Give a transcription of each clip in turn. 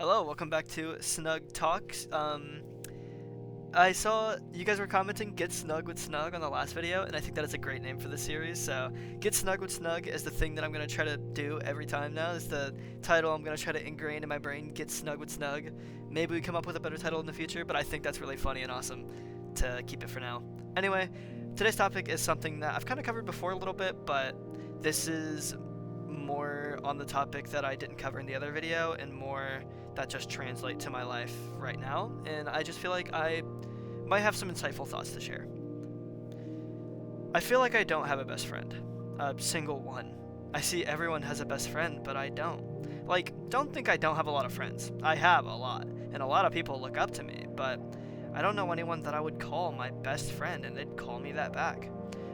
Hello, welcome back to Snug Talks. I saw you guys were commenting "Get Snug with Snug" on the last video, and I think that is a great name for the series. So, "Get Snug with Snug" is the thing that I'm gonna try to do every time now. Is the title I'm gonna try to ingrain in my brain. "Get Snug with Snug." Maybe we come up with a better title in the future, but I think that's really funny and awesome to keep it for now. Anyway, today's topic is something that I've kind of covered before a little bit, but this is more on the topic that I didn't cover in the other video and more that just translate to my life right now, and I just feel like I might have some insightful thoughts to share. I feel like I don't have a best friend, a single one. I see everyone has a best friend, but I don't. Like, don't think I don't have a lot of friends. I have a lot, and a lot of people look up to me, but I don't know anyone that I would call my best friend and they'd call me that back.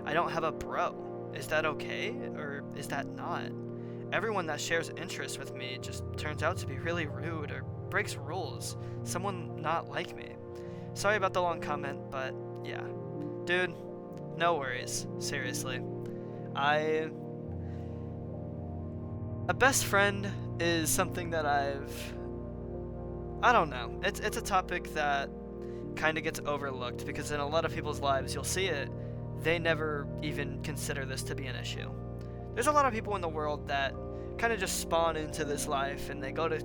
I don't have a bro. Is that okay, or is that not? Everyone that shares interests with me just turns out to be really rude or breaks rules. Someone not like me. Sorry about the long comment, but yeah. Dude, no worries. Seriously. A best friend is something that I don't know. It's a topic that kind of gets overlooked because in a lot of people's lives you'll see it, they never even consider this to be an issue. There's a lot of people in the world that kind of just spawn into this life and they go to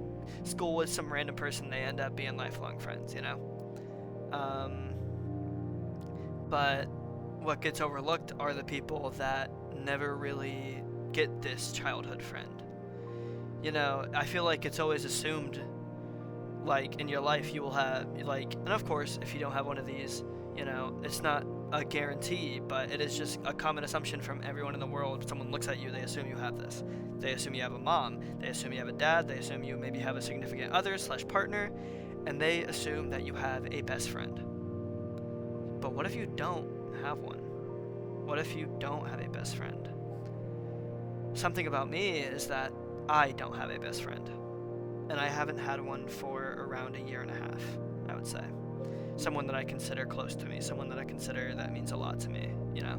school with some random person, they end up being lifelong friends, you know? But what gets overlooked are the people that never really get this childhood friend. You know, I feel like it's always assumed, like, in your life you will have, like, and of course, if you don't have one of these, you know, it's not a guarantee, but it is just a common assumption from everyone in the world. If someone looks at you, they assume you have this. They assume you have a mom, they assume you have a dad, they assume you maybe have a significant other / partner, and they assume that you have a best friend. But what if you don't have one? What if you don't have a best friend? Something about me is that I don't have a best friend, and I haven't had one for around a year and a half, I would say. Someone that I consider close to me, someone that I consider that means a lot to me, you know?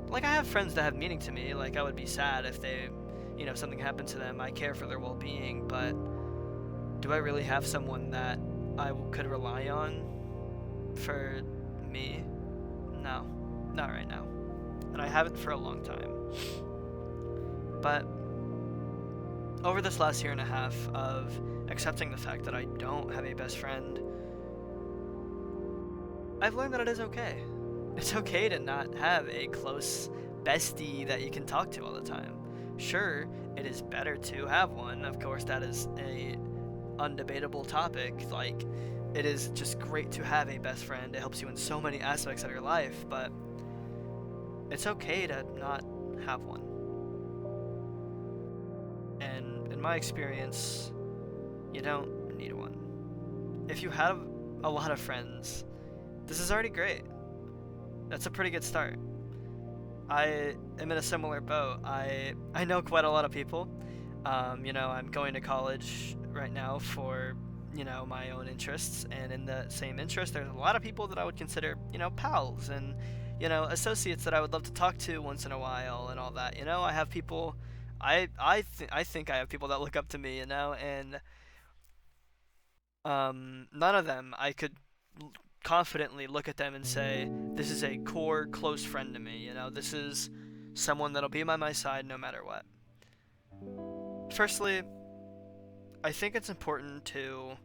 Like, I have friends that have meaning to me. Like, I would be sad if they, you know, something happened to them. I care for their well-being, but do I really have someone that I could rely on for me? No, not right now. And I haven't for a long time. But over this last year and a half of accepting the fact that I don't have a best friend, I've learned that it is okay. It's okay to not have a close bestie that you can talk to all the time. Sure, it is better to have one. Of course, that is a undebatable topic. Like, it is just great to have a best friend. It helps you in so many aspects of your life, but it's okay to not have one. And in my experience, you don't need one. If you have a lot of friends, this is already great. That's a pretty good start. I am in a similar boat. I know quite a lot of people. You know, I'm going to college right now for, you know, my own interests, and in the same interest, there's a lot of people that I would consider, you know, pals and, you know, associates that I would love to talk to once in a while and all that. You know, I have people. I think I have people that look up to me, you know, and none of them I could confidently look at them and say, this is a core close friend to me, you know, this is someone that'll be by my side no matter what. Firstly, I think it's important to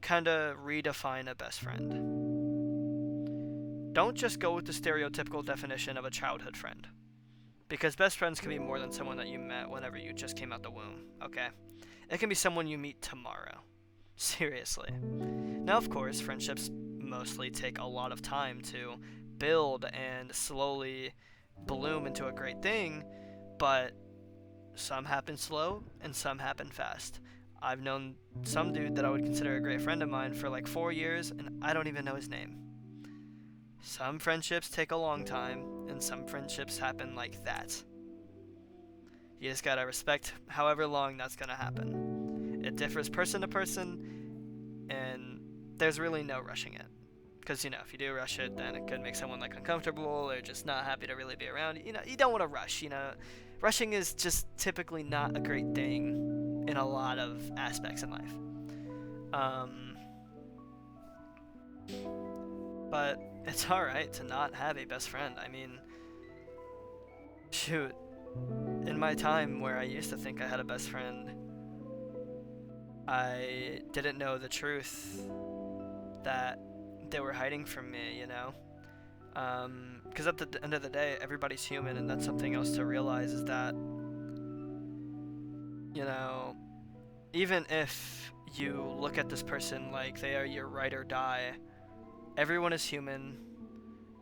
kind of redefine a best friend. Don't just go with the stereotypical definition of a childhood friend, because best friends can be more than someone that you met whenever you just came out the womb, okay? It can be someone you meet tomorrow. Seriously. Now, of course, friendships mostly take a lot of time to build and slowly bloom into a great thing, but some happen slow and some happen fast. I've known some dude that I would consider a great friend of mine for like 4 years, and I don't even know his name. Some friendships take a long time, and some friendships happen like that. You just gotta respect however long that's gonna happen. It differs person to person, and there's really no rushing it. Because, you know, if you do rush it, then it could make someone, like, uncomfortable or just not happy to really be around. You know, you don't want to rush, you know. Rushing is just typically not a great thing. in a lot of aspects in life. Um, but it's alright to not have a best friend. I mean, shoot, in my time where I used to think I had a best friend, I didn't know the truth that they were hiding from me, you know? Because at the end of the day, everybody's human, and that's something else to realize is that, you know, even if you look at this person like they are your ride or die, everyone is human,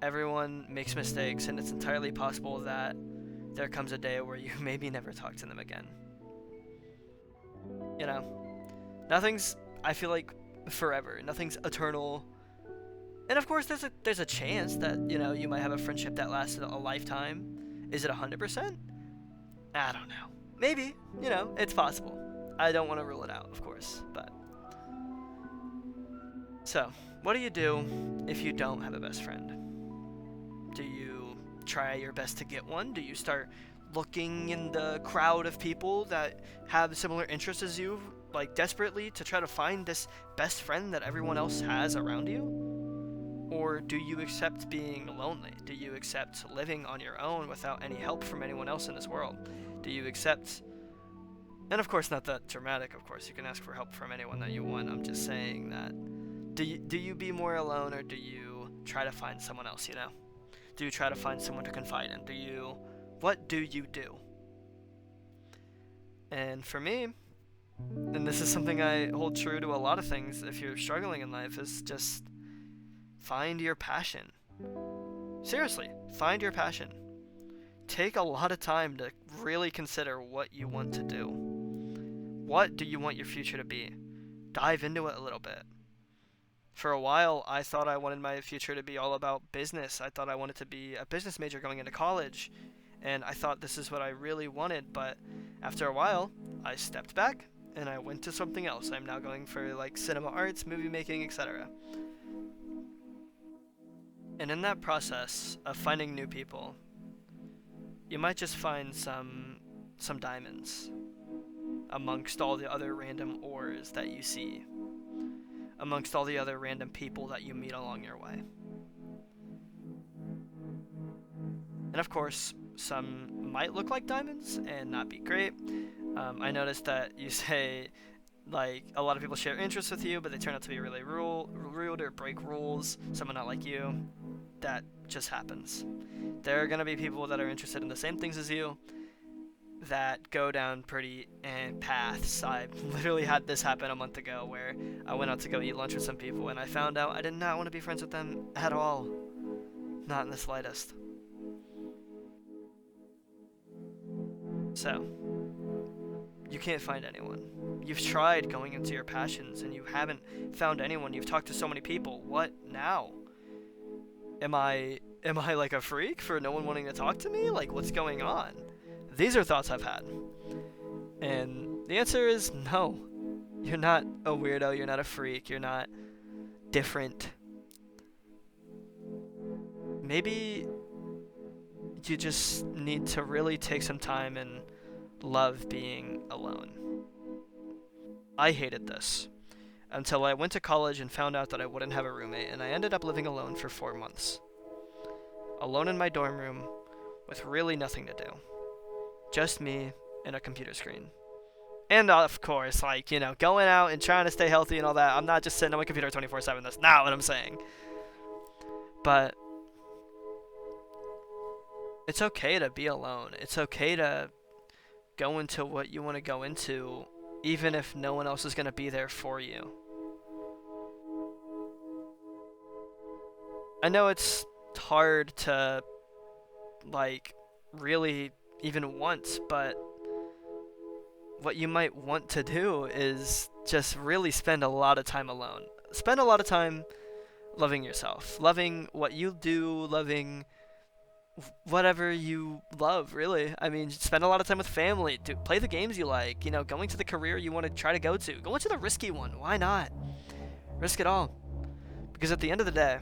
everyone makes mistakes, and it's entirely possible that there comes a day where you maybe never talk to them again. You know? Nothing's, I feel like, forever. Nothing's eternal. And of course, there's a chance that, you know, you might have a friendship that lasted a lifetime. Is it 100%? I don't know. Maybe. You know, it's possible. I don't want to rule it out, of course, but... So, what do you do if you don't have a best friend? Do you try your best to get one? Do you start looking in the crowd of people that have similar interests as you, like desperately to try to find this best friend that everyone else has around you? Or do you accept being lonely? Do you accept living on your own without any help from anyone else in this world? Do you accept... And of course, not that dramatic, of course. You can ask for help from anyone that you want. I'm just saying that... Do you be more alone, or do you try to find someone else, you know? Do you try to find someone to confide in? What do you do? And for me, and this is something I hold true to a lot of things if you're struggling in life, is just find your passion. Seriously, find your passion. Take a lot of time to really consider what you want to do. What do you want your future to be? Dive into it a little bit. For a while, I thought I wanted my future to be all about business. I thought I wanted to be a business major going into college. And I thought this is what I really wanted, but after a while, I stepped back and I went to something else. I'm now going for like cinema arts, movie making, etc. And in that process of finding new people, you might just find some diamonds amongst all the other random ores that you see, amongst all the other random people that you meet along your way. And of course, some might look like diamonds and not be great. I noticed that you say, like, a lot of people share interests with you, but they turn out to be really rude or break rules, someone not like you. That just happens. There are going to be people that are interested in the same things as you that go down pretty paths. I literally had this happen a month ago where I went out to go eat lunch with some people and I found out I did not want to be friends with them at all. Not in the slightest. So, you can't find anyone. You've tried going into your passions and you haven't found anyone. You've talked to so many people. What now? Am I like a freak for no one wanting to talk to me? Like, what's going on? These are thoughts I've had. And the answer is no. You're not a weirdo, you're not a freak, you're not different. Maybe you just need to really take some time and love being alone. I hated this until I went to college and found out that I wouldn't have a roommate, and I ended up living alone for 4 months. Alone in my dorm room with really nothing to do. Just me and a computer screen. And of course, like, you know, going out and trying to stay healthy and all that. I'm not just sitting on my computer 24/7. That's not what I'm saying. But it's okay to be alone. It's okay to go into what you want to go into, even if no one else is going to be there for you. I know it's hard to, like, really even want, but what you might want to do is just really spend a lot of time alone. Spend a lot of time loving yourself, loving what you do, loving whatever you love, really. I mean, spend a lot of time with family, play the games you like, you know, going to the career you want to try to go to. Go into the risky one. Why not? Risk it all. Because at the end of the day,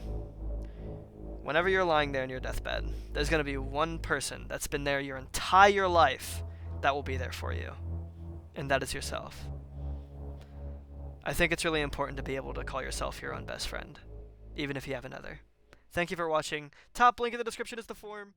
whenever you're lying there in your deathbed, there's going to be one person that's been there your entire life that will be there for you. and that is yourself. I think it's really important to be able to call yourself your own best friend, even if you have another. Thank you for watching. Top link in the description is the form.